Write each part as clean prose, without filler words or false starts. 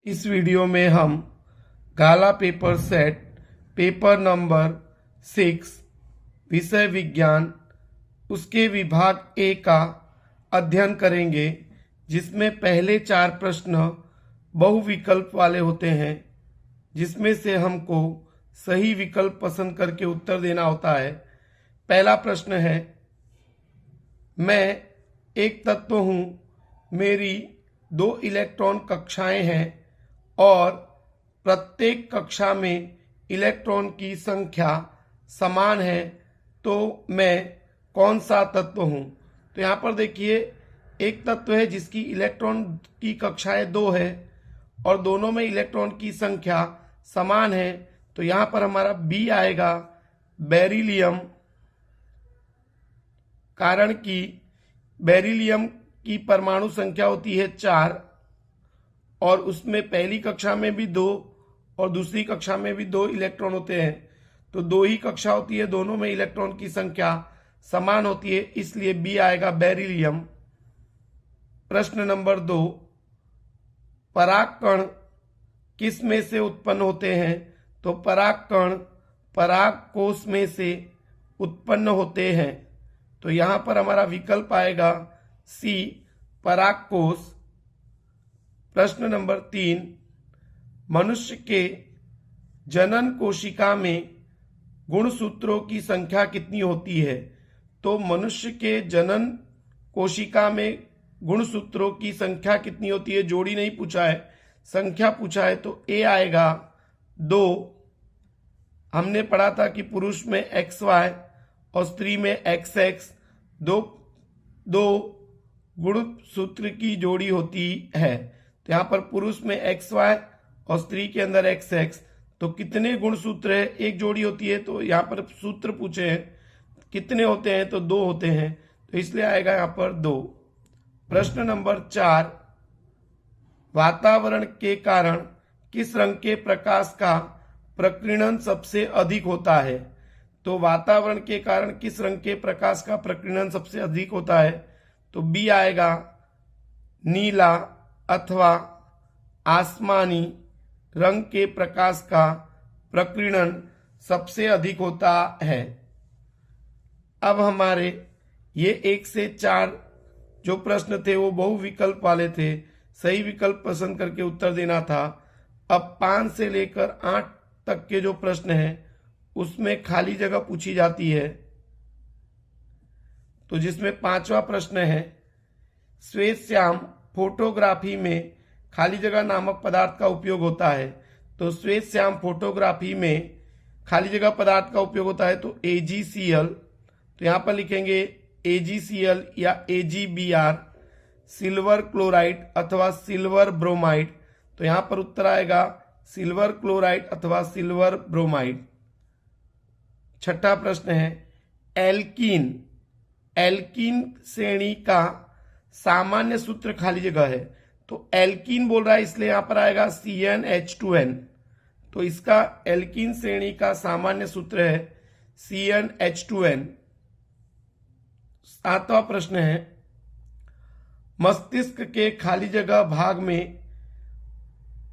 इस वीडियो में हम गाला पेपर सेट पेपर नंबर 6 विषय विज्ञान उसके विभाग ए का अध्ययन करेंगे, जिसमें पहले 4 प्रश्न बहुविकल्प वाले होते हैं, जिसमें से हमको सही विकल्प पसंद करके उत्तर देना होता है। पहला प्रश्न है, मैं एक तत्व हूं, मेरी 2 इलेक्ट्रॉन कक्षाएं हैं और प्रत्येक कक्षा में इलेक्ट्रॉन की संख्या समान है, तो मैं कौन सा तत्व हूं। तो यहाँ पर देखिए, एक तत्व है जिसकी इलेक्ट्रॉन की कक्षाएं 2 है और दोनों में इलेक्ट्रॉन की संख्या समान है, तो यहाँ पर हमारा बी आएगा, बेरिलियम। कारण कि बेरिलियम की परमाणु संख्या होती है 4 और उसमें पहली कक्षा में भी 2 और दूसरी कक्षा में भी 2 इलेक्ट्रॉन होते हैं, तो 2 ही कक्षा होती है, दोनों में इलेक्ट्रॉन की संख्या समान होती है, इसलिए बी आएगा, बेरिलियम। प्रश्न नंबर 2, पराग कण किस में से उत्पन्न होते हैं। तो पराग कण पराग कोश में से उत्पन्न होते हैं, तो यहां पर हमारा विकल्प आएगा सी, पराग कोश। प्रश्न नंबर 3, मनुष्य के जनन कोशिका में गुणसूत्रों की संख्या कितनी होती है। तो मनुष्य के जनन कोशिका में गुणसूत्रों की संख्या कितनी होती है, जोड़ी नहीं पूछा है, संख्या पूछा है, तो ए आएगा 2। हमने पढ़ा था कि पुरुष में XY और स्त्री में XX दो गुणसूत्र की जोड़ी होती है। तो यहाँ पर पुरुष में XY और स्त्री के अंदर XX, तो कितने गुणसूत्र है, एक जोड़ी होती है, तो यहाँ पर सूत्र पूछे हैं कितने होते हैं, तो 2 होते हैं, तो इसलिए आएगा यहाँ पर 2। प्रश्न नंबर 4, वातावरण के कारण किस रंग के प्रकाश का प्रकीर्णन सबसे अधिक होता है। तो वातावरण के कारण किस रंग के प्रकाश का प्रकीर्णन सबसे अधिक होता है, तो बी आएगा, नीला अथवा आसमानी रंग के प्रकाश का प्रकीर्णन सबसे अधिक होता है। अब हमारे ये 1 से 4 जो प्रश्न थे वो बहुविकल्प वाले थे, सही विकल्प पसंद करके उत्तर देना था। अब 5 से लेकर 8 तक के जो प्रश्न हैं उसमें खाली जगह पूछी जाती है, तो जिसमें 5वां प्रश्न है, श्वेत श्याम फोटोग्राफी में खाली जगह नामक पदार्थ का उपयोग होता है। तो श्वेत श्याम फोटोग्राफी में खाली जगह पदार्थ का उपयोग होता है, तो AgCl। तो यहां पर लिखेंगे AgCl या AgBr, सिल्वर क्लोराइड अथवा सिल्वर ब्रोमाइड। तो यहां पर उत्तर आएगा सिल्वर क्लोराइड अथवा सिल्वर ब्रोमाइड। 6ठा प्रश्न है, एल्कीन श्रेणी का सामान्य सूत्र खाली जगह है। तो एल्कीन बोल रहा है, इसलिए यहां पर आएगा CnH2n। तो इसका एल्कीन श्रेणी का सामान्य सूत्र है CnH2n। 7वां प्रश्न है, मस्तिष्क के खाली जगह भाग में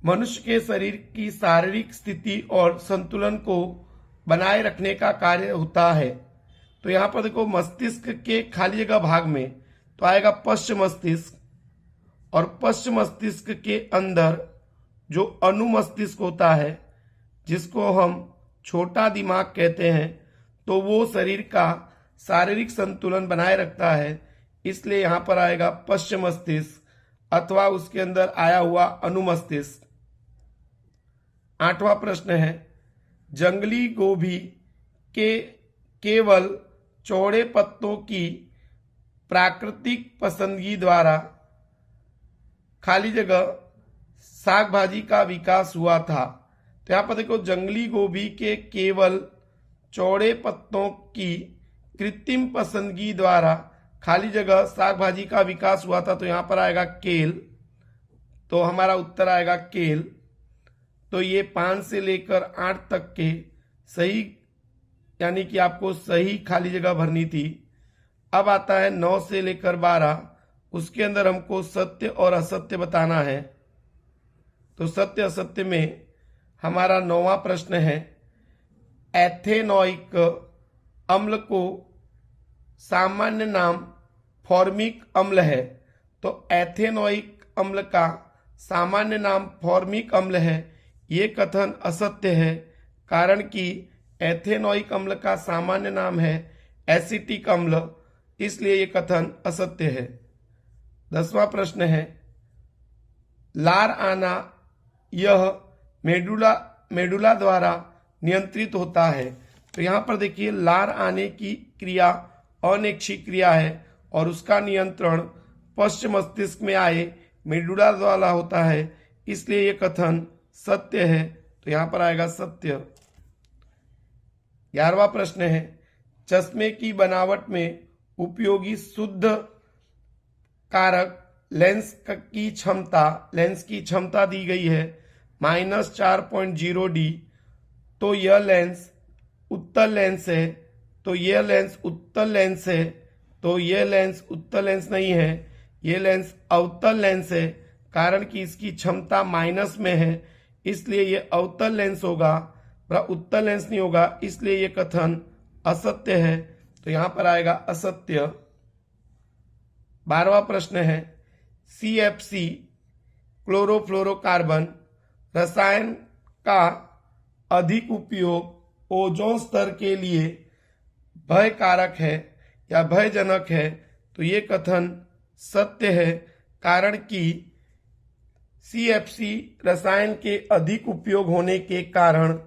मनुष्य के शरीर की शारीरिक स्थिति और संतुलन को बनाए रखने का कार्य होता है। तो यहां पर देखो, मस्तिष्क के खाली जगह भाग में तो आएगा पश्च मस्तिष्क, और पश्च मस्तिष्क के अंदर जो अनुमस्तिष्क होता है, जिसको हम छोटा दिमाग कहते हैं, तो वो शरीर का शारीरिक संतुलन बनाए रखता है, इसलिए यहां पर आएगा पश्च मस्तिष्क अथवा उसके अंदर आया हुआ अनुमस्तिष्क। 8वां प्रश्न है, जंगली गोभी के केवल चौड़े पत्तों की प्राकृतिक पसंदगी द्वारा खाली जगह साग भाजी का विकास हुआ था। तो यहां पर देखो, जंगली गोभी के केवल चौड़े पत्तों की कृत्रिम पसंदगी द्वारा खाली जगह साग भाजी का विकास हुआ था, तो यहां पर आएगा केल। तो हमारा उत्तर आएगा केल। तो ये 5 से लेकर 8 तक के सही, यानी कि आपको सही खाली जगह भरनी थी। अब आता है 9 से लेकर 12, उसके अंदर हमको सत्य और असत्य बताना है। तो सत्य असत्य में हमारा 9वां प्रश्न है, एथेनॉइक अम्ल को सामान्य नाम फॉर्मिक अम्ल है। तो एथेनॉइक अम्ल का सामान्य नाम फॉर्मिक अम्ल है, ये कथन असत्य है, कारण कि एथेनॉइक अम्ल का सामान्य नाम है एसिटिक अम्ल, इसलिए ये कथन असत्य है। 10वां प्रश्न है, लार आना यह मेडुला द्वारा नियंत्रित होता है। तो यहां पर देखिए, लार आने की क्रिया अनैच्छिक क्रिया है और उसका नियंत्रण पश्च मस्तिष्क में आए मेडुला द्वारा होता है, इसलिए यह कथन सत्य है। तो यहां पर आएगा सत्य। 11वां प्रश्न है, चश्मे की बनावट में उपयोगी शुद्ध कारक लेंस की क्षमता दी गई है -4.0D। तो यह लेंस उत्तल लेंस है, तो यह लेंस उत्तल लेंस है, तो यह लेंस उत्तल लेंस नहीं है, यह लेंस अवतल लेंस है, कारण कि इसकी क्षमता माइनस में है, इसलिए यह अवतल लेंस होगा, उत्तल लेंस नहीं होगा, इसलिए यह कथन असत्य है। तो यहां पर आएगा असत्य। 12वां प्रश्न है, CFC क्लोरोफ्लोरोकार्बन रसायन का अधिक उपयोग ओजोन स्तर के लिए भय कारक है या भयजनक है। तो ये कथन सत्य है, कारण कि CFC रसायन के अधिक उपयोग होने के कारण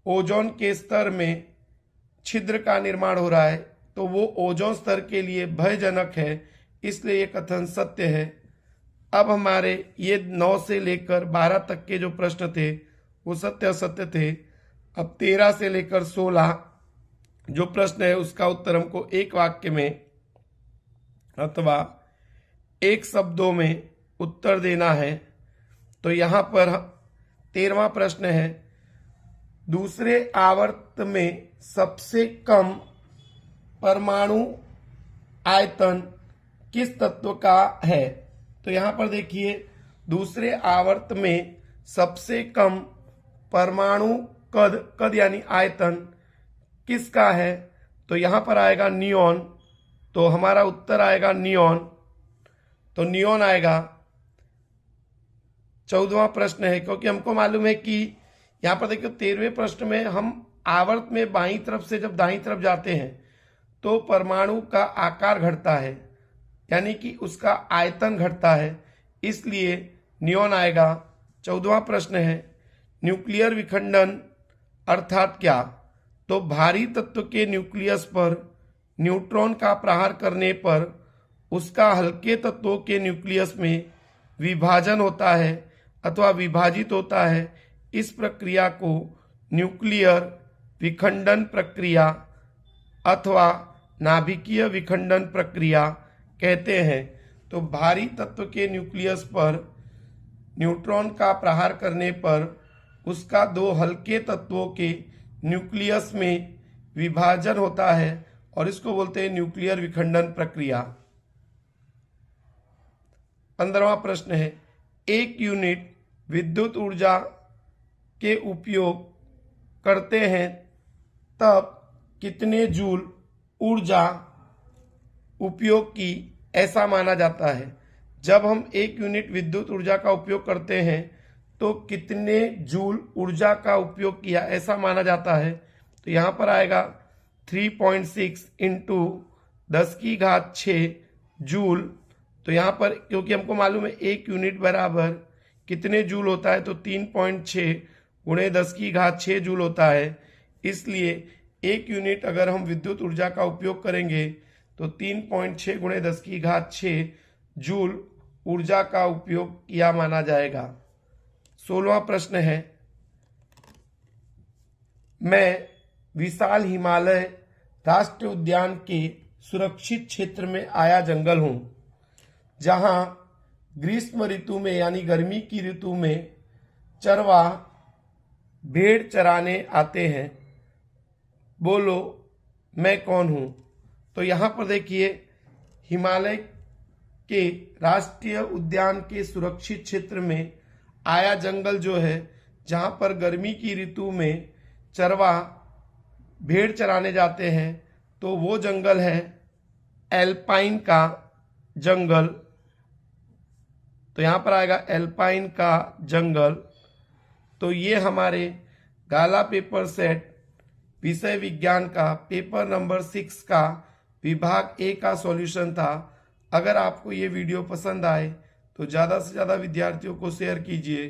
ओजोन के स्तर में छिद्र का निर्माण हो रहा है, तो वो ओजोन स्तर के लिए भयजनक है, इसलिए ये कथन सत्य है। अब हमारे ये 9 से लेकर 12 तक के जो प्रश्न थे वो सत्य असत्य थे। अब 13 से लेकर 16 जो प्रश्न है उसका उत्तर हमको एक वाक्य में अथवा एक शब्दों में उत्तर देना है। तो यहां पर 13वां प्रश्न है, दूसरे आवर्त में सबसे कम परमाणु आयतन किस तत्व का है। तो यहां पर देखिए, दूसरे आवर्त में सबसे कम परमाणु कद यानी आयतन किसका है। तो यहां पर आएगा नियॉन, तो हमारा उत्तर आएगा नियॉन, तो नियॉन आएगा। 14वां प्रश्न है, क्योंकि हमको मालूम है कि यहां पर देखिए 13वें प्रश्न में हम आवर्त में बाईं तरफ से जब दाईं तरफ जाते हैं तो परमाणु का आकार घटता है, यानी कि उसका आयतन घटता है, इसलिए नियॉन आएगा। 14वां प्रश्न है, न्यूक्लियर विखंडन अर्थात क्या। तो भारी तत्व के न्यूक्लियस पर न्यूट्रॉन का प्रहार करने पर उसका हल्के तत्वों के न्यूक्लियस में विभाजन होता है अथवा विभाजित होता है। इस प्रक्रिया को न्यूक्लियर विखंडन प्रक्रिया अथवा नाभिकीय विखंडन प्रक्रिया कहते हैं। तो भारी तत्व के न्यूक्लियस पर न्यूट्रॉन का प्रहार करने पर उसका दो हल्के तत्वों के न्यूक्लियस में विभाजन होता है और इसको बोलते हैं न्यूक्लियर विखंडन प्रक्रिया। 15वां प्रश्न है, एक यूनिट विद्युत ऊर्जा के उपयोग करते हैं तब कितने जूल ऊर्जा उपयोग की ऐसा माना जाता है। जब हम एक यूनिट विद्युत ऊर्जा का उपयोग करते हैं तो कितने जूल ऊर्जा का उपयोग किया ऐसा माना जाता है। तो यहां पर आएगा 3.6 इंटू 10⁶ जूल। तो यहां पर क्योंकि हमको मालूम है एक यूनिट बराबर कितने जूल होता है, तो 3.6 गुणे 10⁶ जूल होता है, इसलिए एक यूनिट अगर हम विद्युत ऊर्जा का उपयोग करेंगे तो 3.6 गुणे 10⁶ जूल ऊर्जा का उपयोग किया माना जाएगा। 16वां प्रश्न है, मैं विशाल हिमालय राष्ट्रीय उद्यान के सुरक्षित क्षेत्र में आया जंगल हूं, जहां ग्रीष्म ऋतु में यानी गर्मी की ऋतु में चरवाह भेड़ चराने आते हैं। बोलो मैं कौन हूं। तो यहां पर देखिए, हिमालय के राष्ट्रीय उद्यान के सुरक्षित क्षेत्र में आया जंगल जो है जहां पर गर्मी की ऋतु में चरवाह भेड़ चराने जाते हैं, तो वो जंगल है एल्पाइन का जंगल। तो यहां पर आएगा एल्पाइन का जंगल। तो ये हमारे गाला पेपर सेट विषय विज्ञान का पेपर नंबर 6 का विभाग ए का सॉल्यूशन था। अगर आपको ये वीडियो पसंद आए तो ज़्यादा से ज़्यादा विद्यार्थियों को शेयर कीजिए,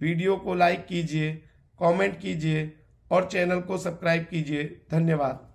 वीडियो को लाइक कीजिए, कमेंट कीजिए और चैनल को सब्सक्राइब कीजिए। धन्यवाद।